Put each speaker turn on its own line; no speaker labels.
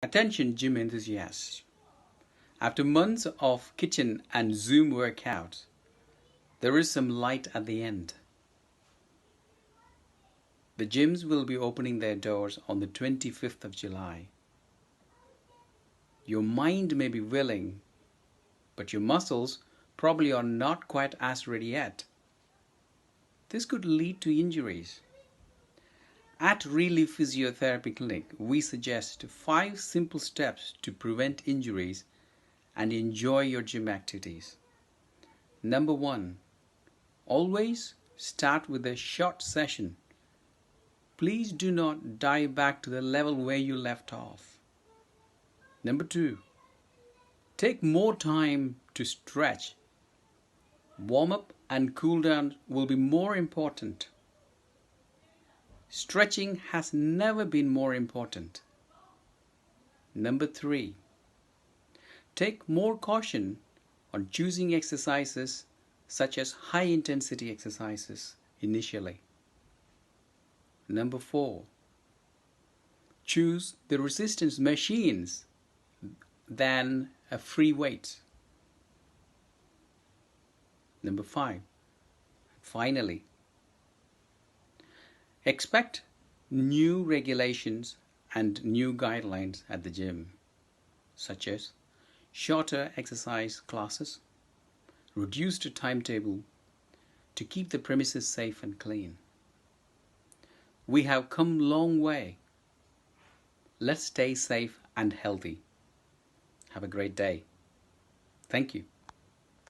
Attention gym enthusiasts. After months of kitchen and Zoom workouts, there is some light at the end. The gyms will be opening their doors on the 25th of July. Your mind may be willing, but your muscles probably are not quite as ready yet. This could lead to injuries. At Relive Physiotherapy Clinic, we suggest 5 simple steps to prevent injuries and enjoy your gym activities. Number 1. Always start with a short session. Please do not dive back to the level where you left off. Number 2. Take more time to stretch. Warm up and cool down will be more important. Stretching has never been more important. Number 3. Take more caution on choosing exercises such as high intensity exercises initially. Number 4. Choose the resistance machines than free weights. Number 5. Finally, expect new regulations and new guidelines at the gym, such as shorter exercise classes, reduced timetable to keep the premises safe and clean. We have come a long way. Let's stay safe and healthy. Have a great day. Thank you.